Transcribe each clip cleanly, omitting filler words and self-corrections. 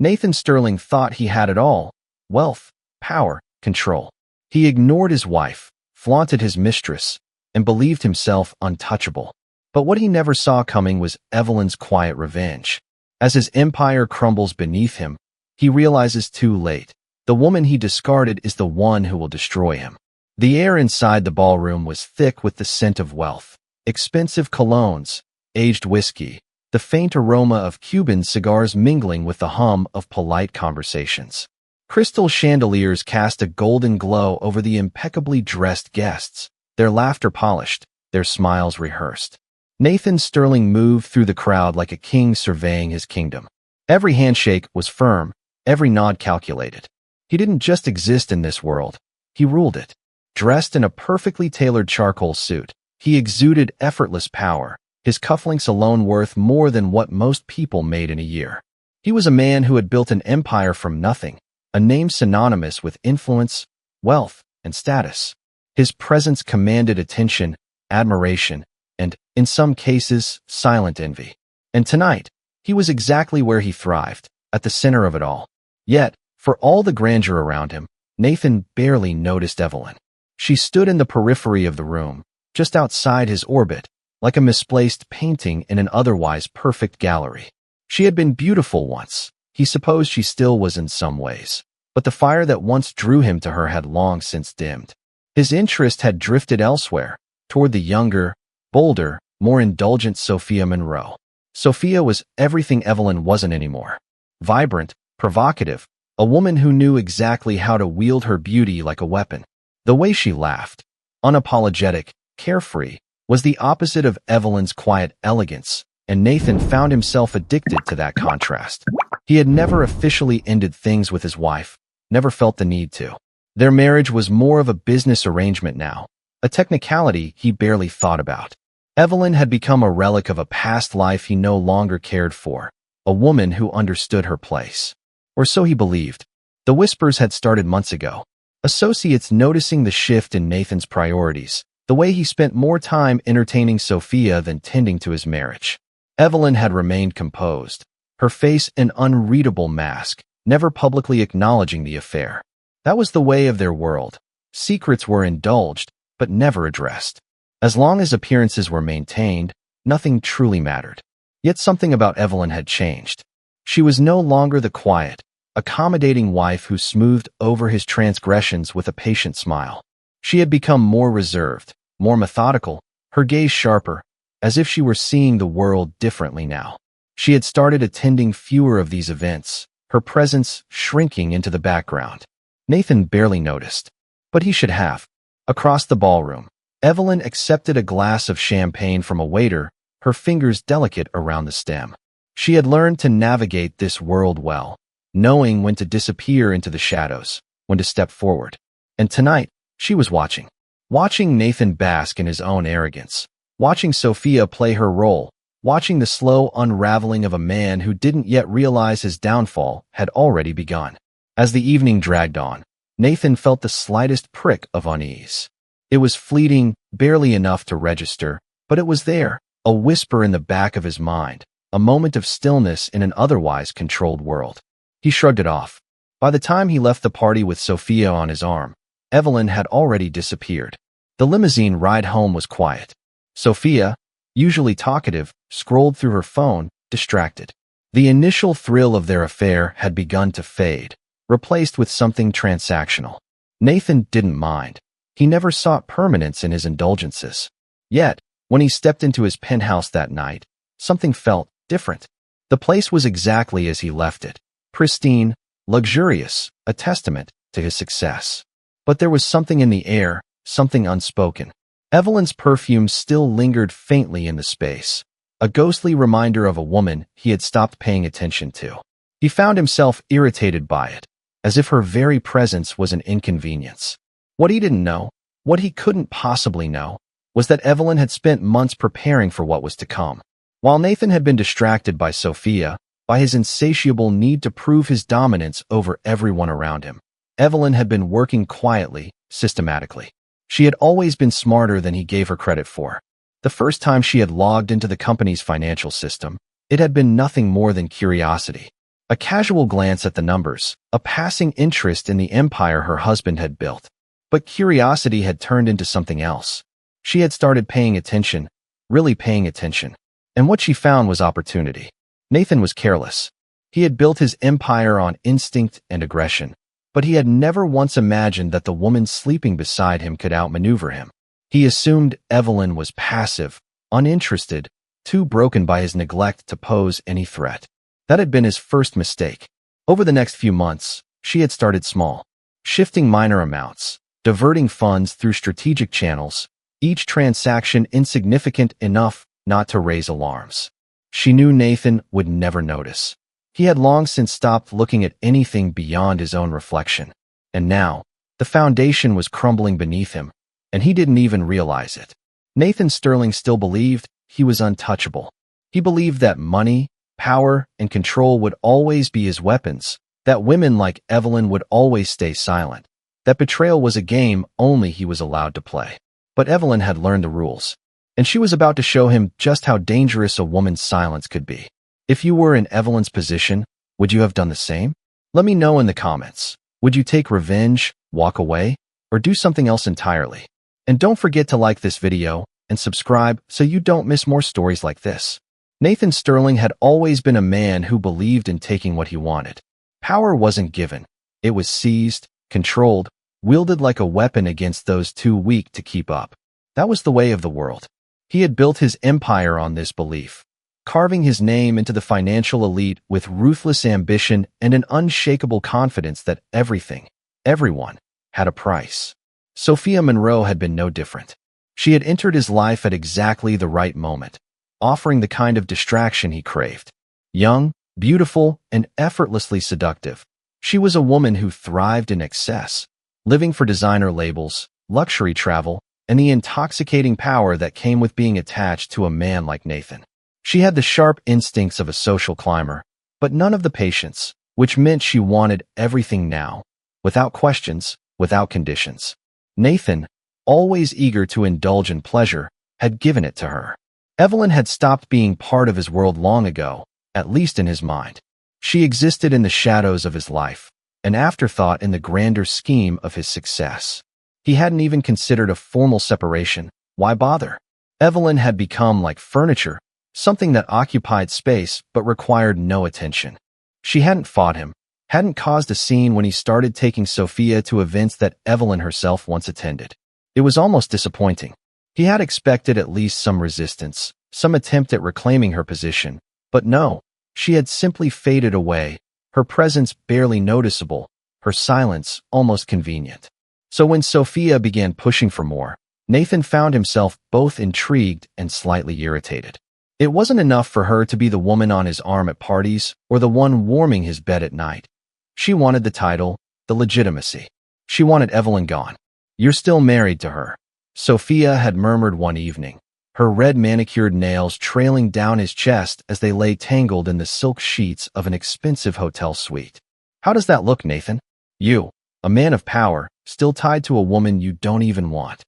Nathan Sterling thought he had it all: wealth, power, control. He ignored his wife, flaunted his mistress, and believed himself untouchable. But what he never saw coming was Evelyn's quiet revenge. As his empire crumbles beneath him, he realizes too late: the woman he discarded is the one who will destroy him. The air inside the ballroom was thick with the scent of wealth, expensive colognes, aged whiskey, the faint aroma of Cuban cigars mingling with the hum of polite conversations. Crystal chandeliers cast a golden glow over the impeccably dressed guests, their laughter polished, their smiles rehearsed. Nathan Sterling moved through the crowd like a king surveying his kingdom. Every handshake was firm, every nod calculated. He didn't just exist in this world, he ruled it. Dressed in a perfectly tailored charcoal suit, he exuded effortless power, his cufflinks alone worth more than what most people made in a year. He was a man who had built an empire from nothing, a name synonymous with influence, wealth, and status. His presence commanded attention, admiration, and, in some cases, silent envy. And tonight, he was exactly where he thrived, at the center of it all. Yet, for all the grandeur around him, Nathan barely noticed Evelyn. She stood in the periphery of the room, just outside his orbit, like a misplaced painting in an otherwise perfect gallery. She had been beautiful once. He supposed she still was in some ways. But the fire that once drew him to her had long since dimmed. His interest had drifted elsewhere, toward the younger, bolder, more indulgent Sophia Monroe. Sophia was everything Evelyn wasn't anymore. Vibrant, provocative, a woman who knew exactly how to wield her beauty like a weapon. The way she laughed, unapologetic, carefree, was the opposite of Evelyn's quiet elegance, and Nathan found himself addicted to that contrast. He had never officially ended things with his wife, never felt the need to. Their marriage was more of a business arrangement now, a technicality he barely thought about. Evelyn had become a relic of a past life he no longer cared for, a woman who understood her place. Or so he believed. The whispers had started months ago. Associates noticing the shift in Nathan's priorities, the way he spent more time entertaining Sophia than tending to his marriage. Evelyn had remained composed, her face an unreadable mask, never publicly acknowledging the affair. That was the way of their world. Secrets were indulged, but never addressed. As long as appearances were maintained, nothing truly mattered. Yet something about Evelyn had changed. She was no longer the quiet, accommodating wife who smoothed over his transgressions with a patient smile. She had become more reserved, more methodical, her gaze sharper, as if she were seeing the world differently now. She had started attending fewer of these events, her presence shrinking into the background. Nathan barely noticed, but he should have. Across the ballroom, Evelyn accepted a glass of champagne from a waiter, her fingers delicate around the stem. She had learned to navigate this world well, knowing when to disappear into the shadows, when to step forward. And tonight, she was watching. Watching Nathan bask in his own arrogance. Watching Sophia play her role. Watching the slow unraveling of a man who didn't yet realize his downfall had already begun. As the evening dragged on, Nathan felt the slightest prick of unease. It was fleeting, barely enough to register, but it was there, a whisper in the back of his mind, a moment of stillness in an otherwise controlled world. He shrugged it off. By the time he left the party with Sophia on his arm, Evelyn had already disappeared. The limousine ride home was quiet. Sophia, usually talkative, scrolled through her phone, distracted. The initial thrill of their affair had begun to fade, replaced with something transactional. Nathan didn't mind. He never sought permanence in his indulgences. Yet, when he stepped into his penthouse that night, something felt different. The place was exactly as he left it. Pristine, luxurious, a testament to his success. But there was something in the air, something unspoken. Evelyn's perfume still lingered faintly in the space, a ghostly reminder of a woman he had stopped paying attention to. He found himself irritated by it, as if her very presence was an inconvenience. What he didn't know, what he couldn't possibly know, was that Evelyn had spent months preparing for what was to come. While Nathan had been distracted by Sophia, by his insatiable need to prove his dominance over everyone around him, Evelyn had been working quietly, systematically. She had always been smarter than he gave her credit for. The first time she had logged into the company's financial system, it had been nothing more than curiosity. A casual glance at the numbers, a passing interest in the empire her husband had built. But curiosity had turned into something else. She had started paying attention, really paying attention. And what she found was opportunity. Nathan was careless. He had built his empire on instinct and aggression, but he had never once imagined that the woman sleeping beside him could outmaneuver him. He assumed Evelyn was passive, uninterested, too broken by his neglect to pose any threat. That had been his first mistake. Over the next few months, she had started small, shifting minor amounts, diverting funds through strategic channels, each transaction insignificant enough not to raise alarms. She knew Nathan would never notice. He had long since stopped looking at anything beyond his own reflection. And now, the foundation was crumbling beneath him, and he didn't even realize it. Nathan Sterling still believed he was untouchable. He believed that money, power, and control would always be his weapons, that women like Evelyn would always stay silent, that betrayal was a game only he was allowed to play. But Evelyn had learned the rules, and she was about to show him just how dangerous a woman's silence could be. If you were in Evelyn's position, would you have done the same? Let me know in the comments. Would you take revenge, walk away, or do something else entirely? And don't forget to like this video and subscribe so you don't miss more stories like this. Nathan Sterling had always been a man who believed in taking what he wanted. Power wasn't given. It was seized, controlled, wielded like a weapon against those too weak to keep up. That was the way of the world. He had built his empire on this belief, carving his name into the financial elite with ruthless ambition and an unshakable confidence that everything, everyone, had a price. Sophia Monroe had been no different. She had entered his life at exactly the right moment, offering the kind of distraction he craved. Young, beautiful, and effortlessly seductive, she was a woman who thrived in excess, living for designer labels, luxury travel, and the intoxicating power that came with being attached to a man like Nathan. She had the sharp instincts of a social climber, but none of the patience, which meant she wanted everything now, without questions, without conditions. Nathan, always eager to indulge in pleasure, had given it to her. Evelyn had stopped being part of his world long ago, at least in his mind. She existed in the shadows of his life, an afterthought in the grander scheme of his success. He hadn't even considered a formal separation. Why bother? Evelyn had become like furniture, something that occupied space but required no attention. She hadn't fought him, hadn't caused a scene when he started taking Sophia to events that Evelyn herself once attended. It was almost disappointing. He had expected at least some resistance, some attempt at reclaiming her position, but no, she had simply faded away, her presence barely noticeable, her silence almost convenient. So when Sophia began pushing for more, Nathan found himself both intrigued and slightly irritated. It wasn't enough for her to be the woman on his arm at parties or the one warming his bed at night. She wanted the title, the legitimacy. She wanted Evelyn gone. "You're still married to her," Sophia had murmured one evening, her red manicured nails trailing down his chest as they lay tangled in the silk sheets of an expensive hotel suite. "How does that look, Nathan? You, a man of power, still tied to a woman you don't even want."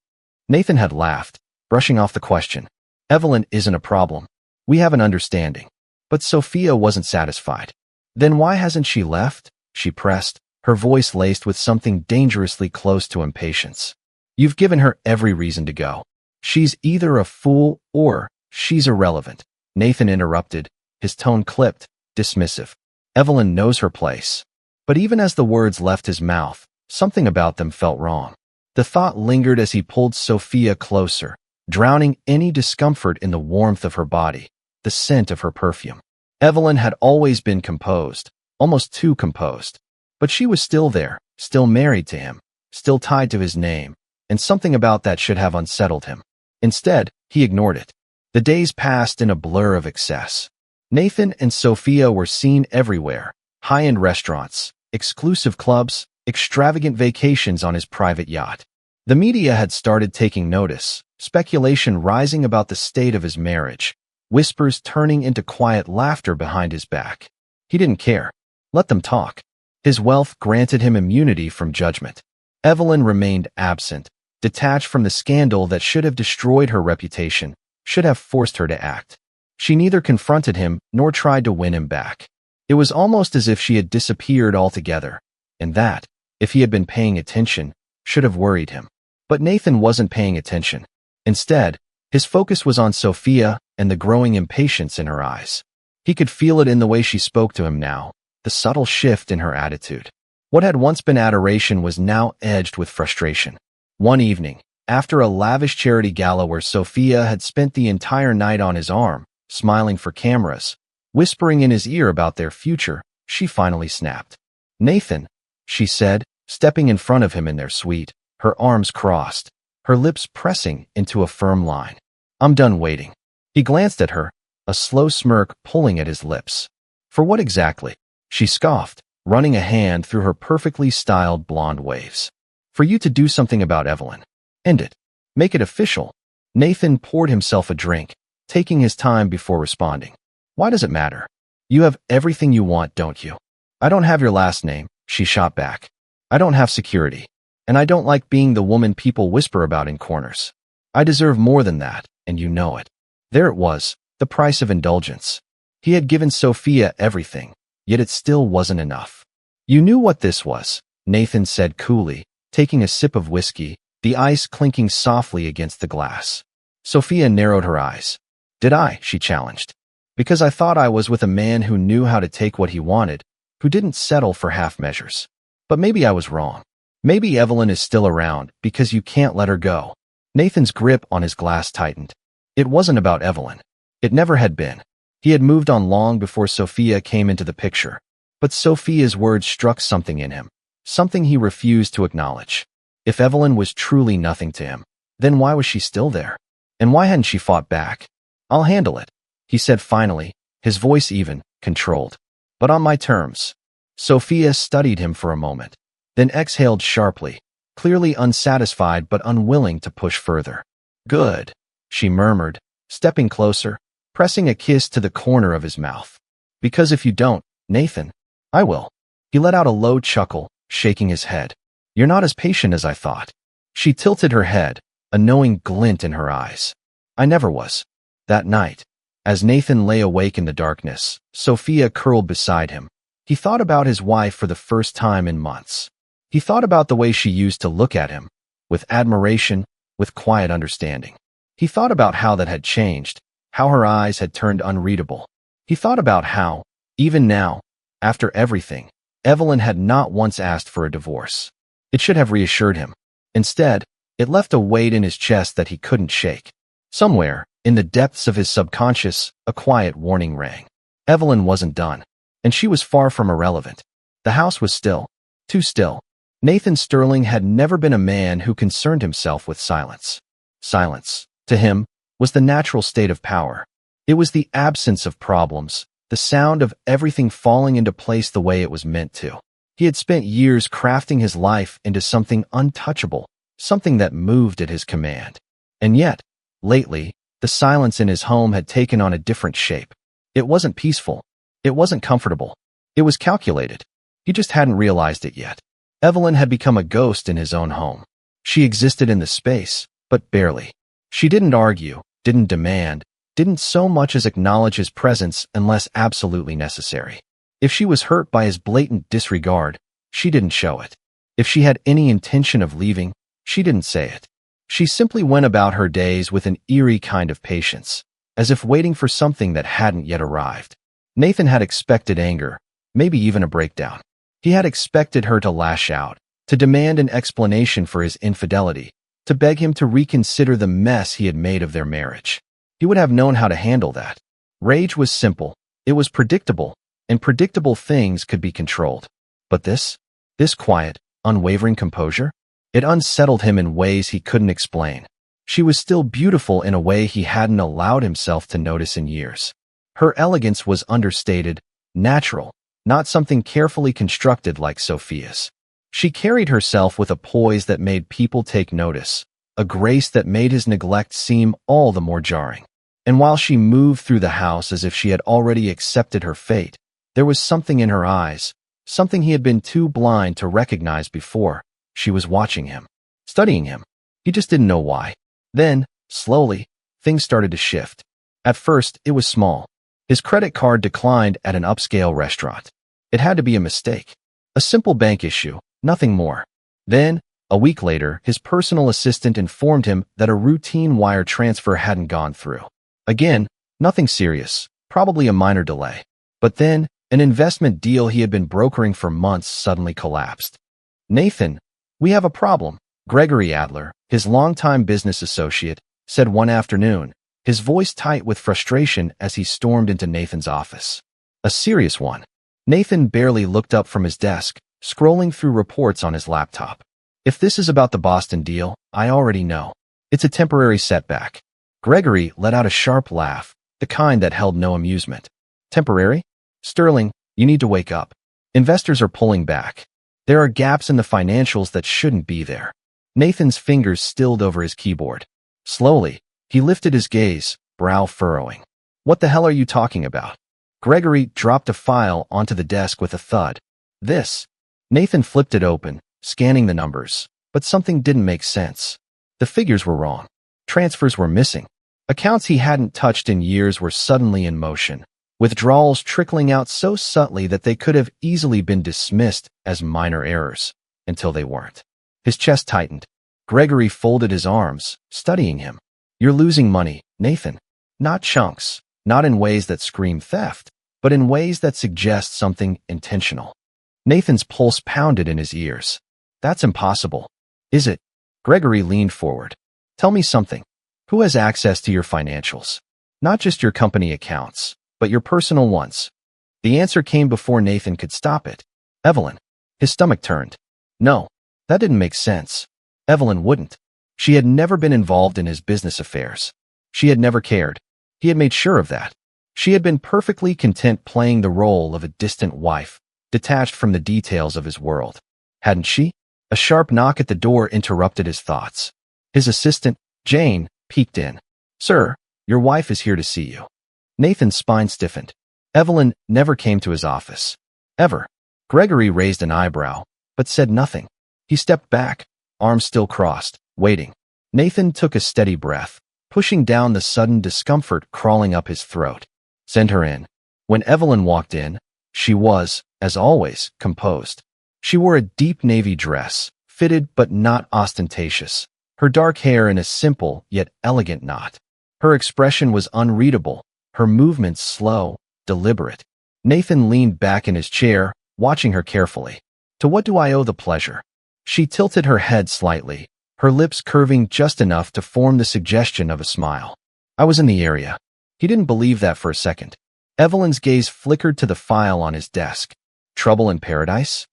Nathan had laughed, brushing off the question. "Evelyn isn't a problem. We have an understanding." But Sophia wasn't satisfied. "Then why hasn't she left?" she pressed, her voice laced with something dangerously close to impatience. "You've given her every reason to go. She's either a fool or she's irrelevant," Nathan interrupted, his tone clipped, dismissive. "Evelyn knows her place." But even as the words left his mouth, something about them felt wrong. The thought lingered as he pulled Sophia closer, drowning any discomfort in the warmth of her body, the scent of her perfume. Evelyn had always been composed, almost too composed. But she was still there, still married to him, still tied to his name, and something about that should have unsettled him. Instead, he ignored it. The days passed in a blur of excess. Nathan and Sophia were seen everywhere, high-end restaurants, exclusive clubs, extravagant vacations on his private yacht. The media had started taking notice, speculation rising about the state of his marriage, whispers turning into quiet laughter behind his back. He didn't care. Let them talk. His wealth granted him immunity from judgment. Evelyn remained absent, detached from the scandal that should have destroyed her reputation, should have forced her to act. She neither confronted him nor tried to win him back. It was almost as if she had disappeared altogether, and that, if he had been paying attention, should have worried him. But Nathan wasn't paying attention. Instead, his focus was on Sophia and the growing impatience in her eyes. He could feel it in the way she spoke to him now, the subtle shift in her attitude. What had once been adoration was now edged with frustration. One evening, after a lavish charity gala where Sophia had spent the entire night on his arm, smiling for cameras, whispering in his ear about their future, she finally snapped. "Nathan," she said, stepping in front of him in their suite, her arms crossed, her lips pressing into a firm line. "I'm done waiting." He glanced at her, a slow smirk pulling at his lips. "For what exactly?" she scoffed, running a hand through her perfectly styled blonde waves. "For you to do something about Evelyn. End it. Make it official." Nathan poured himself a drink, taking his time before responding. "Why does it matter? You have everything you want, don't you?" "I don't have your last name," she shot back. "I don't have security. And I don't like being the woman people whisper about in corners. I deserve more than that, and you know it." There it was, the price of indulgence. He had given Sophia everything, yet it still wasn't enough. "You knew what this was," Nathan said coolly, taking a sip of whiskey, the ice clinking softly against the glass. Sophia narrowed her eyes. "Did I?" she challenged. "Because I thought I was with a man who knew how to take what he wanted, who didn't settle for half measures. But maybe I was wrong. Maybe Evelyn is still around because you can't let her go." Nathan's grip on his glass tightened. It wasn't about Evelyn. It never had been. He had moved on long before Sophia came into the picture. But Sophia's words struck something in him, something he refused to acknowledge. If Evelyn was truly nothing to him, then why was she still there? And why hadn't she fought back? "I'll handle it," he said finally, his voice even, controlled. "But on my terms." Sophia studied him for a moment, then exhaled sharply, clearly unsatisfied but unwilling to push further. "Good," she murmured, stepping closer, pressing a kiss to the corner of his mouth. "Because if you don't, Nathan, I will." He let out a low chuckle, shaking his head. "You're not as patient as I thought." She tilted her head, a knowing glint in her eyes. "I never was." That night, as Nathan lay awake in the darkness, Sophia curled beside him. He thought about his wife for the first time in months. He thought about the way she used to look at him, with admiration, with quiet understanding. He thought about how that had changed, how her eyes had turned unreadable. He thought about how, even now, after everything, Evelyn had not once asked for a divorce. It should have reassured him. Instead, it left a weight in his chest that he couldn't shake. Somewhere, in the depths of his subconscious, a quiet warning rang. Evelyn wasn't done, and she was far from irrelevant. The house was still, too still. Nathan Sterling had never been a man who concerned himself with silence. Silence, to him, was the natural state of power. It was the absence of problems, the sound of everything falling into place the way it was meant to. He had spent years crafting his life into something untouchable, something that moved at his command. And yet, lately, the silence in his home had taken on a different shape. It wasn't peaceful. It wasn't comfortable. It was calculated. He just hadn't realized it yet. Evelyn had become a ghost in his own home. She existed in the space, but barely. She didn't argue, didn't demand, didn't so much as acknowledge his presence unless absolutely necessary. If she was hurt by his blatant disregard, she didn't show it. If she had any intention of leaving, she didn't say it. She simply went about her days with an eerie kind of patience, as if waiting for something that hadn't yet arrived. Nathan had expected anger, maybe even a breakdown. He had expected her to lash out, to demand an explanation for his infidelity, to beg him to reconsider the mess he had made of their marriage. He would have known how to handle that. Rage was simple, it was predictable, and predictable things could be controlled. But this quiet, unwavering composure, it unsettled him in ways he couldn't explain. She was still beautiful in a way he hadn't allowed himself to notice in years. Her elegance was understated, natural, not something carefully constructed like Sophia's. She carried herself with a poise that made people take notice, a grace that made his neglect seem all the more jarring. And while she moved through the house as if she had already accepted her fate, there was something in her eyes, something he had been too blind to recognize before. She was watching him, studying him. He just didn't know why. Then, slowly, things started to shift. At first, it was small. His credit card declined at an upscale restaurant. It had to be a mistake. A simple bank issue, nothing more. Then, a week later, his personal assistant informed him that a routine wire transfer hadn't gone through. Again, nothing serious, probably a minor delay. But then, an investment deal he had been brokering for months suddenly collapsed. "Nathan, we have a problem," Gregory Adler, his longtime business associate, said one afternoon, his voice tight with frustration as he stormed into Nathan's office. A serious one. Nathan barely looked up from his desk, scrolling through reports on his laptop. "If this is about the Boston deal, I already know. It's a temporary setback." Gregory let out a sharp laugh, the kind that held no amusement. "Temporary? Sterling, you need to wake up. Investors are pulling back. There are gaps in the financials that shouldn't be there." Nathan's fingers stilled over his keyboard. Slowly, he lifted his gaze, brow furrowing. "What the hell are you talking about?" Gregory dropped a file onto the desk with a thud. "This." Nathan flipped it open, scanning the numbers, but something didn't make sense. The figures were wrong. Transfers were missing. Accounts he hadn't touched in years were suddenly in motion, withdrawals trickling out so subtly that they could have easily been dismissed as minor errors, until they weren't. His chest tightened. Gregory folded his arms, studying him. "You're losing money, Nathan. Not chunks, not in ways that scream theft, but in ways that suggest something intentional." Nathan's pulse pounded in his ears. "That's impossible." "Is it?" Gregory leaned forward. "Tell me something. Who has access to your financials? Not just your company accounts, but your personal ones." The answer came before Nathan could stop it. "Evelyn." His stomach turned. No, that didn't make sense. Evelyn wouldn't. She had never been involved in his business affairs. She had never cared. He had made sure of that. She had been perfectly content playing the role of a distant wife, detached from the details of his world. Hadn't she? A sharp knock at the door interrupted his thoughts. His assistant, Jane, peeked in. "Sir, your wife is here to see you." Nathan's spine stiffened. Evelyn never came to his office. Ever. Gregory raised an eyebrow, but said nothing. He stepped back, arms still crossed, waiting. Nathan took a steady breath, pushing down the sudden discomfort crawling up his throat. "Send her in." When Evelyn walked in, she was, as always, composed. She wore a deep navy dress, fitted but not ostentatious, her dark hair in a simple yet elegant knot. Her expression was unreadable, her movements slow, deliberate. Nathan leaned back in his chair, watching her carefully. "To what do I owe the pleasure?" She tilted her head slightly, her lips curving just enough to form the suggestion of a smile. "I was in the area." He didn't believe that for a second. Evelyn's gaze flickered to the file on his desk. "Trouble in paradise?"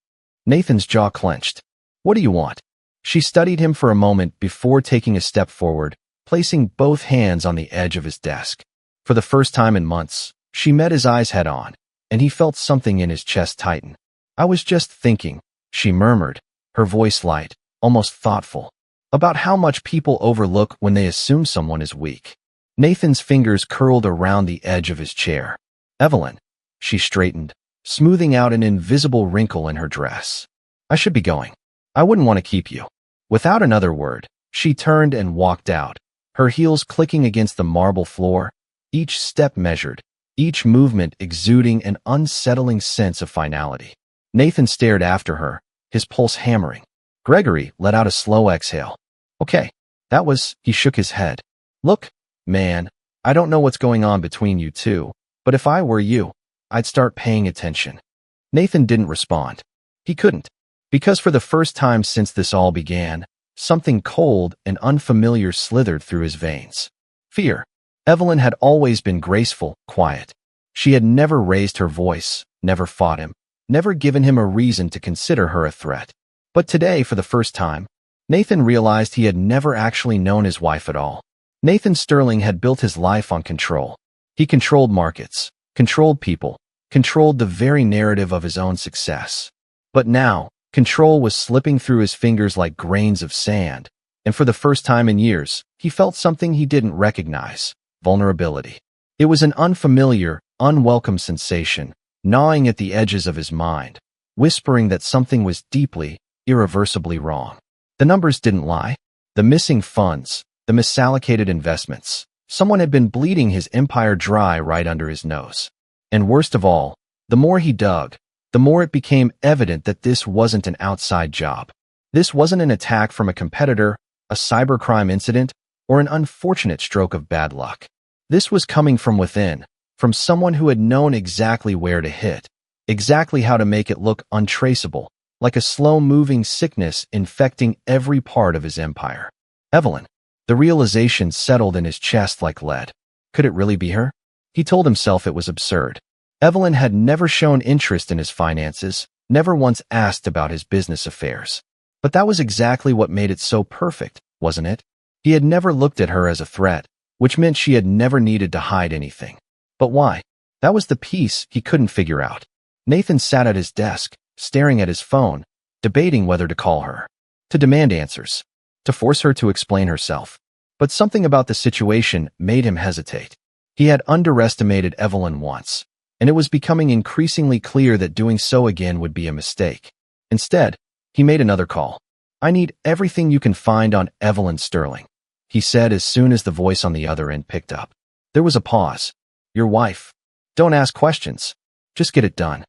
Nathan's jaw clenched. "What do you want?" She studied him for a moment before taking a step forward, placing both hands on the edge of his desk. For the first time in months, she met his eyes head on, and he felt something in his chest tighten. "I was just thinking," she murmured, her voice light, almost thoughtful, "about how much people overlook when they assume someone is weak." Nathan's fingers curled around the edge of his chair. "Evelyn." She straightened, smoothing out an invisible wrinkle in her dress. "I should be going. I wouldn't want to keep you." Without another word, she turned and walked out, her heels clicking against the marble floor, each step measured, each movement exuding an unsettling sense of finality. Nathan stared after her, his pulse hammering. Gregory let out a slow exhale. "Okay, that was," he shook his head. "Look, man, I don't know what's going on between you two, but if I were you, I'd start paying attention." Nathan didn't respond. He couldn't, because for the first time since this all began, something cold and unfamiliar slithered through his veins. Fear. Evelyn had always been graceful, quiet. She had never raised her voice, never fought him, never given him a reason to consider her a threat. But today, for the first time, Nathan realized he had never actually known his wife at all. Nathan Sterling had built his life on control. He controlled markets, controlled people, controlled the very narrative of his own success. But now, control was slipping through his fingers like grains of sand, and for the first time in years, he felt something he didn't recognize: vulnerability. It was an unfamiliar, unwelcome sensation, gnawing at the edges of his mind, whispering that something was deeply, irreversibly wrong. The numbers didn't lie. The missing funds, the misallocated investments. Someone had been bleeding his empire dry right under his nose. And worst of all, the more he dug, the more it became evident that this wasn't an outside job. This wasn't an attack from a competitor, a cybercrime incident, or an unfortunate stroke of bad luck. This was coming from within, from someone who had known exactly where to hit, exactly how to make it look untraceable, like a slow-moving sickness infecting every part of his empire. Evelyn. The realization settled in his chest like lead. Could it really be her? He told himself it was absurd. Evelyn had never shown interest in his finances, never once asked about his business affairs. But that was exactly what made it so perfect, wasn't it? He had never looked at her as a threat, which meant she had never needed to hide anything. But why? That was the piece he couldn't figure out. Nathan sat at his desk, staring at his phone, debating whether to call her, to demand answers, to force her to explain herself. But something about the situation made him hesitate. He had underestimated Evelyn once, and it was becoming increasingly clear that doing so again would be a mistake. Instead, he made another call. "I need everything you can find on Evelyn Sterling," he said as soon as the voice on the other end picked up. There was a pause. "Your wife. Don't ask questions. Just get it done."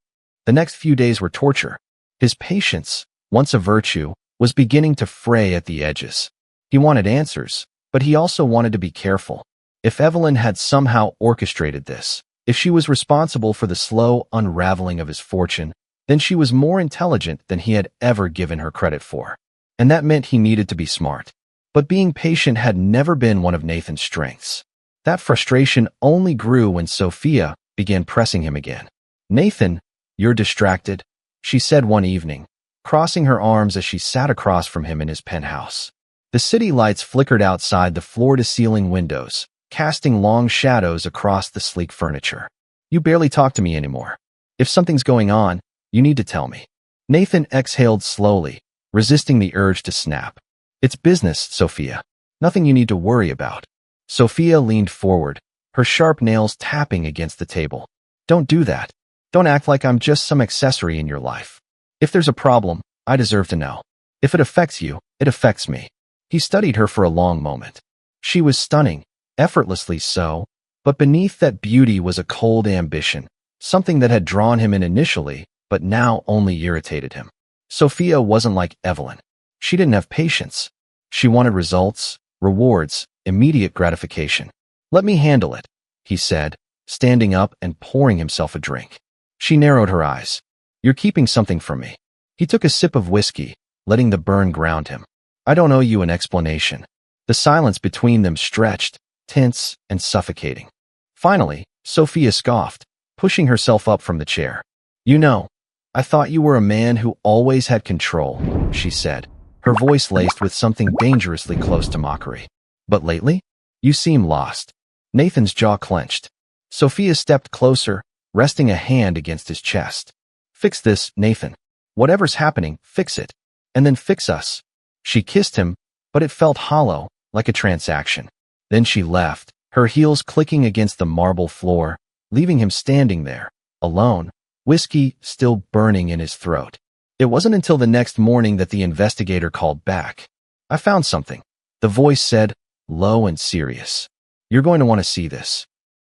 The next few days were torture. His patience, once a virtue, was beginning to fray at the edges. He wanted answers, but he also wanted to be careful. If Evelyn had somehow orchestrated this, if she was responsible for the slow unraveling of his fortune, then she was more intelligent than he had ever given her credit for. And that meant he needed to be smart. But being patient had never been one of Nathan's strengths. That frustration only grew when Sophia began pressing him again. "Nathan, you're distracted," she said one evening, crossing her arms as she sat across from him in his penthouse. The city lights flickered outside the floor-to-ceiling windows, casting long shadows across the sleek furniture. "You barely talk to me anymore. If something's going on, you need to tell me." Nathan exhaled slowly, resisting the urge to snap. "It's business, Sophia. Nothing you need to worry about." Sophia leaned forward, her sharp nails tapping against the table. "Don't do that. Don't act like I'm just some accessory in your life. If there's a problem, I deserve to know. If it affects you, it affects me." He studied her for a long moment. She was stunning, effortlessly so, but beneath that beauty was a cold ambition, something that had drawn him in initially, but now only irritated him. Sophia wasn't like Evelyn. She didn't have patience. She wanted results, rewards, immediate gratification. "Let me handle it," he said, standing up and pouring himself a drink. She narrowed her eyes. "You're keeping something from me." He took a sip of whiskey, letting the burn ground him. "I don't owe you an explanation." The silence between them stretched, tense and suffocating. Finally, Sophia scoffed, pushing herself up from the chair. "You know, I thought you were a man who always had control," she said, her voice laced with something dangerously close to mockery. "But lately, you seem lost." Nathan's jaw clenched. Sophia stepped closer, resting a hand against his chest. "Fix this, Nathan. Whatever's happening, fix it. And then fix us." She kissed him, but it felt hollow, like a transaction. Then she left, her heels clicking against the marble floor, leaving him standing there, alone, whiskey still burning in his throat. It wasn't until the next morning that the investigator called back. "I found something," the voice said, low and serious. "You're going to want to see this."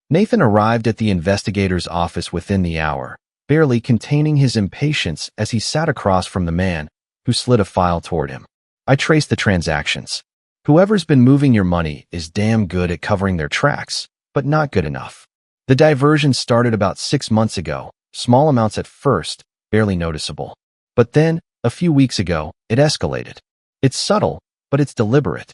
Nathan arrived at the investigator's office within the hour, barely containing his impatience as he sat across from the man, who slid a file toward him. "I traced the transactions. Whoever's been moving your money is damn good at covering their tracks, but not good enough. The diversion started about 6 months ago, small amounts at first, barely noticeable. But then, a few weeks ago, it escalated. It's subtle, but it's deliberate."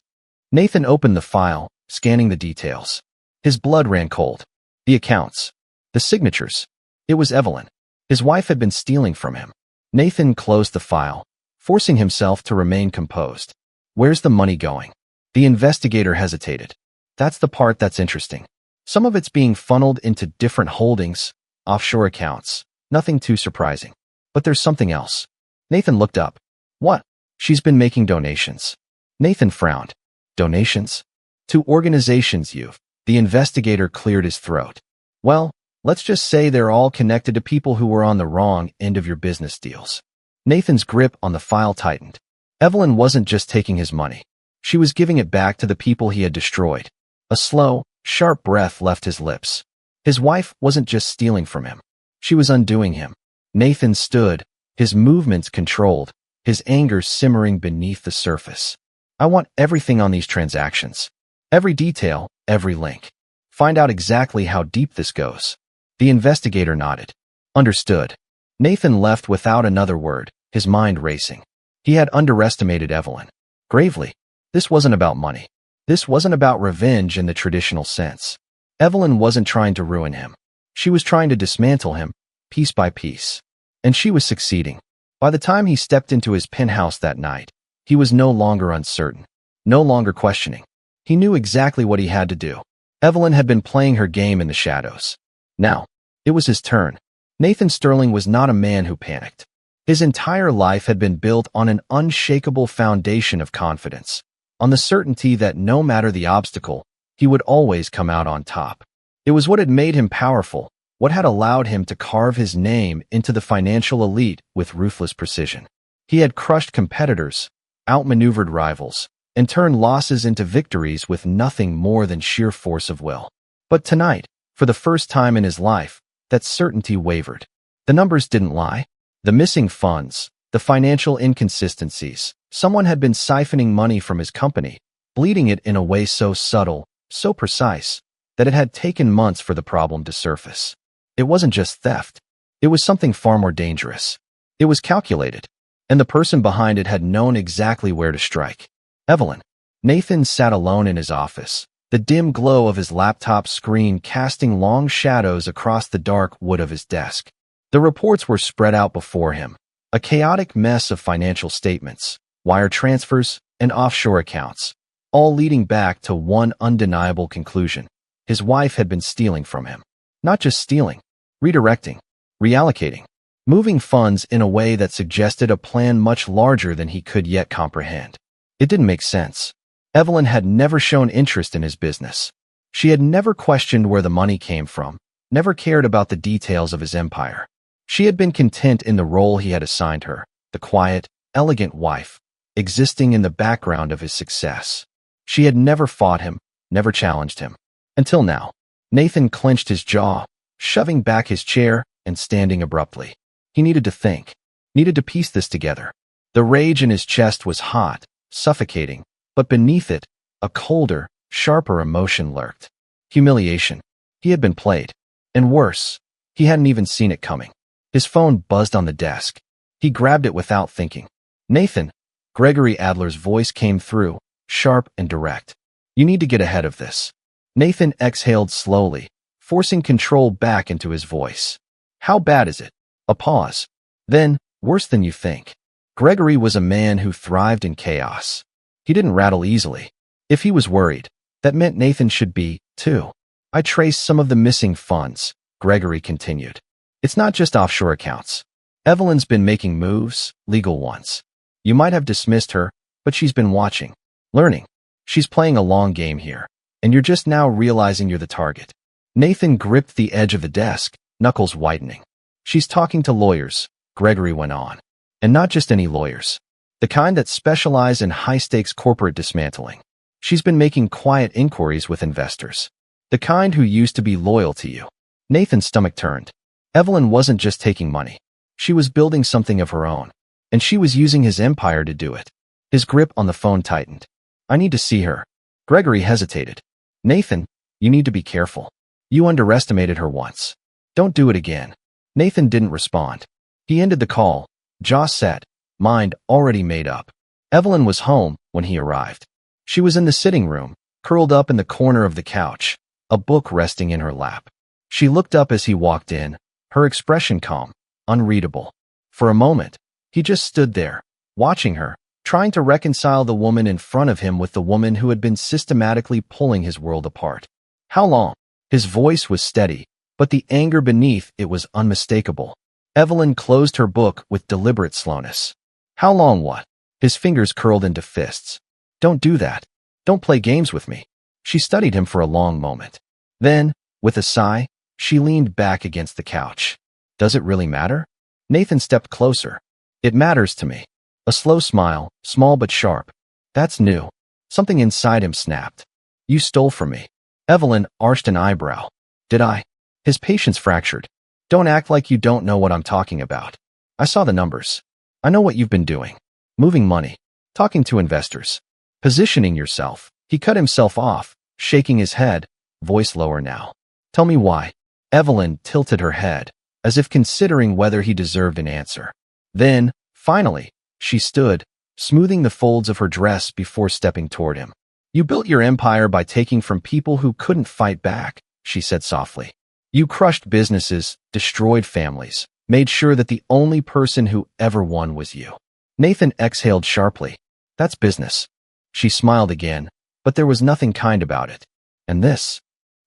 Nathan opened the file, scanning the details. His blood ran cold. The accounts. The signatures. It was Evelyn. His wife had been stealing from him. Nathan closed the file, forcing himself to remain composed. "Where's the money going?" The investigator hesitated. "That's the part that's interesting. Some of it's being funneled into different holdings, offshore accounts. Nothing too surprising. But there's something else." Nathan looked up. "What?" "She's been making donations." Nathan frowned. "Donations?" "To organizations you've." The investigator cleared his throat. "Well, let's just say they're all connected to people who were on the wrong end of your business deals." Nathan's grip on the file tightened. Evelyn wasn't just taking his money. She was giving it back to the people he had destroyed. A slow, sharp breath left his lips. His wife wasn't just stealing from him. She was undoing him. Nathan stood, his movements controlled, his anger simmering beneath the surface. I want everything on these transactions. Every detail, every link. Find out exactly how deep this goes. The investigator nodded. Understood. Nathan left without another word, his mind racing. He had underestimated Evelyn. Gravely. This wasn't about money. This wasn't about revenge in the traditional sense. Evelyn wasn't trying to ruin him. She was trying to dismantle him, piece by piece. And she was succeeding. By the time he stepped into his penthouse that night, he was no longer uncertain, no longer questioning. He knew exactly what he had to do. Evelyn had been playing her game in the shadows. Now, it was his turn. Nathan Sterling was not a man who panicked. His entire life had been built on an unshakable foundation of confidence, on the certainty that no matter the obstacle, he would always come out on top. It was what had made him powerful, what had allowed him to carve his name into the financial elite with ruthless precision. He had crushed competitors, outmaneuvered rivals, and turned losses into victories with nothing more than sheer force of will. But tonight, for the first time in his life, that certainty wavered. The numbers didn't lie. The missing funds, the financial inconsistencies, someone had been siphoning money from his company, bleeding it in a way so subtle, so precise, that it had taken months for the problem to surface. It wasn't just theft. It was something far more dangerous. It was calculated, and the person behind it had known exactly where to strike. Evelyn. Nathan sat alone in his office, the dim glow of his laptop screen casting long shadows across the dark wood of his desk. The reports were spread out before him, a chaotic mess of financial statements, wire transfers, and offshore accounts, all leading back to one undeniable conclusion. His wife had been stealing from him. Not just stealing, redirecting, reallocating, moving funds in a way that suggested a plan much larger than he could yet comprehend. It didn't make sense. Evelyn had never shown interest in his business. She had never questioned where the money came from, never cared about the details of his empire. She had been content in the role he had assigned her, the quiet, elegant wife, existing in the background of his success. She had never fought him, never challenged him. Until now. Nathan clenched his jaw, shoving back his chair and standing abruptly. He needed to think, needed to piece this together. The rage in his chest was hot, suffocating, but beneath it, a colder, sharper emotion lurked. Humiliation. He had been played. And worse, he hadn't even seen it coming. His phone buzzed on the desk. He grabbed it without thinking. Nathan, Gregory Adler's voice came through, sharp and direct. You need to get ahead of this. Nathan exhaled slowly, forcing control back into his voice. How bad is it? A pause. Then, worse than you think. Gregory was a man who thrived in chaos. He didn't rattle easily. If he was worried, that meant Nathan should be, too. I traced some of the missing funds, Gregory continued. It's not just offshore accounts. Evelyn's been making moves, legal ones. You might have dismissed her, but she's been watching, learning. She's playing a long game here, and you're just now realizing you're the target. Nathan gripped the edge of the desk, knuckles whitening. She's talking to lawyers, Gregory went on. And not just any lawyers. The kind that specialize in high-stakes corporate dismantling. She's been making quiet inquiries with investors. The kind who used to be loyal to you. Nathan's stomach turned. Evelyn wasn't just taking money. She was building something of her own. And she was using his empire to do it. His grip on the phone tightened. I need to see her. Gregory hesitated. Nathan, you need to be careful. You underestimated her once. Don't do it again. Nathan didn't respond. He ended the call, jaw set, mind already made up. Evelyn was home when he arrived. She was in the sitting room, curled up in the corner of the couch, a book resting in her lap. She looked up as he walked in, her expression calm, unreadable. For a moment, he just stood there, watching her, trying to reconcile the woman in front of him with the woman who had been systematically pulling his world apart. How long? His voice was steady, but the anger beneath it was unmistakable. Evelyn closed her book with deliberate slowness. How long what? His fingers curled into fists. Don't do that. Don't play games with me. She studied him for a long moment. Then, with a sigh, she leaned back against the couch. Does it really matter? Nathan stepped closer. It matters to me. A slow smile, small but sharp. That's new. Something inside him snapped. You stole from me. Evelyn arched an eyebrow. Did I? His patience fractured. Don't act like you don't know what I'm talking about. I saw the numbers. I know what you've been doing. Moving money. Talking to investors. Positioning yourself. He cut himself off, shaking his head, voice lower now. Tell me why. Evelyn tilted her head, as if considering whether he deserved an answer. Then, finally, she stood, smoothing the folds of her dress before stepping toward him. You built your empire by taking from people who couldn't fight back, she said softly. You crushed businesses, destroyed families, made sure that the only person who ever won was you. Nathan exhaled sharply. That's business. She smiled again, but there was nothing kind about it. And this?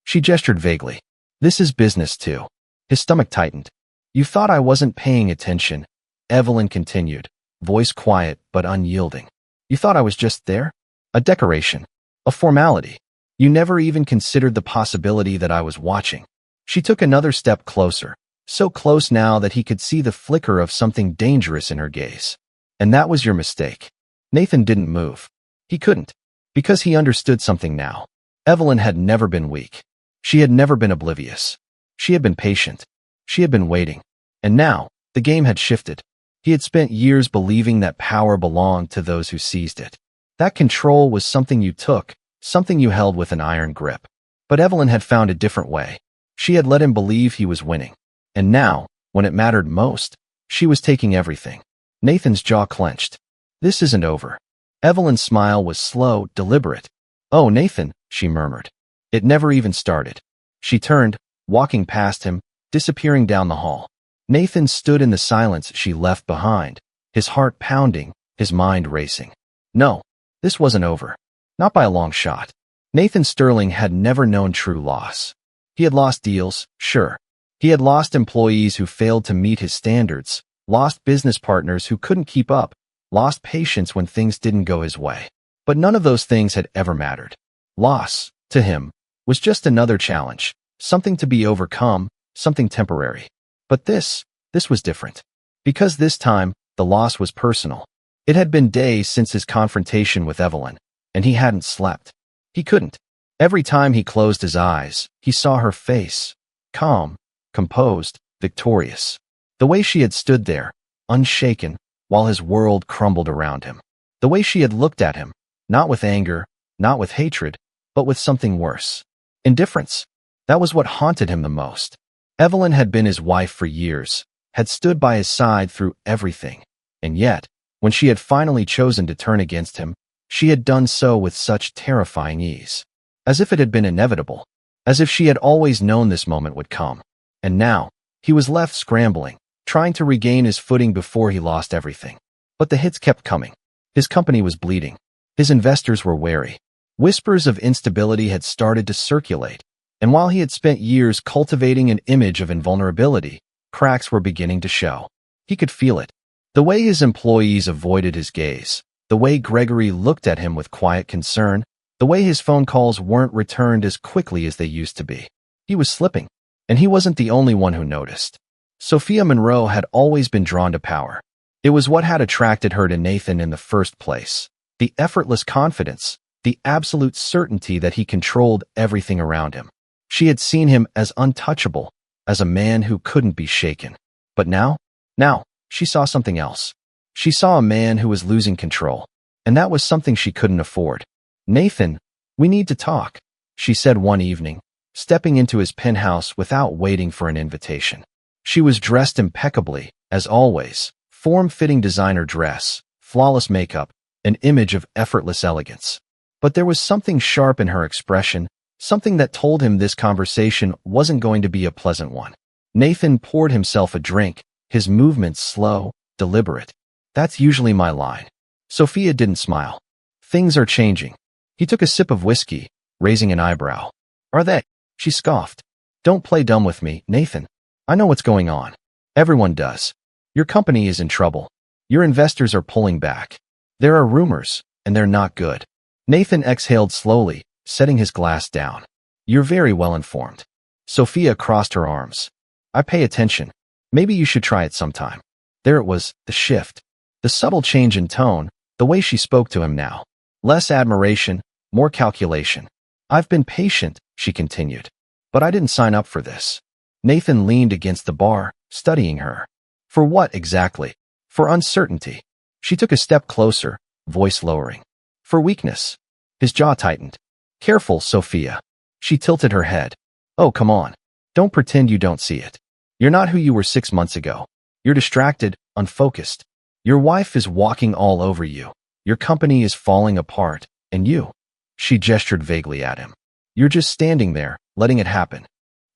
She gestured vaguely. This is business too. His stomach tightened. You thought I wasn't paying attention, Evelyn continued, voice quiet but unyielding. You thought I was just there? A decoration. A formality. You never even considered the possibility that I was watching. She took another step closer, so close now that he could see the flicker of something dangerous in her gaze. And that was your mistake. Nathan didn't move. He couldn't, because he understood something now. Evelyn had never been weak. She had never been oblivious. She had been patient. She had been waiting. And now, the game had shifted. He had spent years believing that power belonged to those who seized it. That control was something you took, something you held with an iron grip. But Evelyn had found a different way. She had let him believe he was winning. And now, when it mattered most, she was taking everything. Nathan's jaw clenched. This isn't over. Evelyn's smile was slow, deliberate. Oh, Nathan, she murmured. It never even started. She turned, walking past him, disappearing down the hall. Nathan stood in the silence she left behind, his heart pounding, his mind racing. No, this wasn't over. Not by a long shot. Nathan Sterling had never known true loss. He had lost deals, sure. He had lost employees who failed to meet his standards, lost business partners who couldn't keep up, lost patience when things didn't go his way. But none of those things had ever mattered. Loss, to him, was just another challenge, something to be overcome, something temporary. But this was different. Because this time, the loss was personal. It had been days since his confrontation with Evelyn, and he hadn't slept. He couldn't. Every time he closed his eyes, he saw her face, calm, composed, victorious. The way she had stood there, unshaken, while his world crumbled around him. The way she had looked at him, not with anger, not with hatred, but with something worse. Indifference. That was what haunted him the most. Evelyn had been his wife for years, had stood by his side through everything, and yet, when she had finally chosen to turn against him, she had done so with such terrifying ease. As if it had been inevitable, as if she had always known this moment would come. And now, he was left scrambling, trying to regain his footing before he lost everything. But the hits kept coming. His company was bleeding. His investors were wary. Whispers of instability had started to circulate, and while he had spent years cultivating an image of invulnerability, cracks were beginning to show. He could feel it. The way his employees avoided his gaze, the way Gregory looked at him with quiet concern, the way his phone calls weren't returned as quickly as they used to be. He was slipping, and he wasn't the only one who noticed. Sophia Monroe had always been drawn to power. It was what had attracted her to Nathan in the first place. The effortless confidence, the absolute certainty that he controlled everything around him. She had seen him as untouchable, as a man who couldn't be shaken. But now, she saw something else. She saw a man who was losing control, and that was something she couldn't afford. Nathan, we need to talk, she said one evening, stepping into his penthouse without waiting for an invitation. She was dressed impeccably, as always, form-fitting designer dress, flawless makeup, an image of effortless elegance. But there was something sharp in her expression, something that told him this conversation wasn't going to be a pleasant one. Nathan poured himself a drink, his movements slow, deliberate. That's usually my line. Sophia didn't smile. Things are changing. He took a sip of whiskey, raising an eyebrow. Are they? She scoffed. Don't play dumb with me, Nathan. I know what's going on. Everyone does. Your company is in trouble. Your investors are pulling back. There are rumors, and they're not good. Nathan exhaled slowly, setting his glass down. You're very well informed. Sophia crossed her arms. I pay attention. Maybe you should try it sometime. There it was, the shift. The subtle change in tone, the way she spoke to him now. Less admiration, more calculation. I've been patient, she continued. But I didn't sign up for this. Nathan leaned against the bar, studying her. For what exactly? For uncertainty. She took a step closer, voice lowering. For weakness. His jaw tightened. Careful, Sophia. She tilted her head. Oh, come on. Don't pretend you don't see it. You're not who you were 6 months ago. You're distracted, unfocused. Your wife is walking all over you. Your company is falling apart, and you. She gestured vaguely at him. You're just standing there, letting it happen.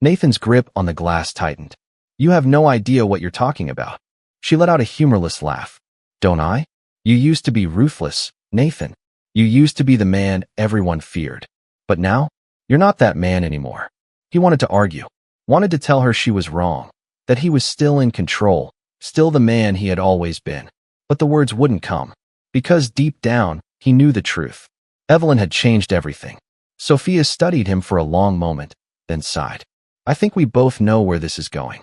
Nathan's grip on the glass tightened. You have no idea what you're talking about. She let out a humorless laugh. Don't I? You used to be ruthless, Nathan. You used to be the man everyone feared. But now, you're not that man anymore. He wanted to argue, wanted to tell her she was wrong, that he was still in control, still the man he had always been. But the words wouldn't come, because deep down, he knew the truth. Evelyn had changed everything. Sophia studied him for a long moment, then sighed. I think we both know where this is going.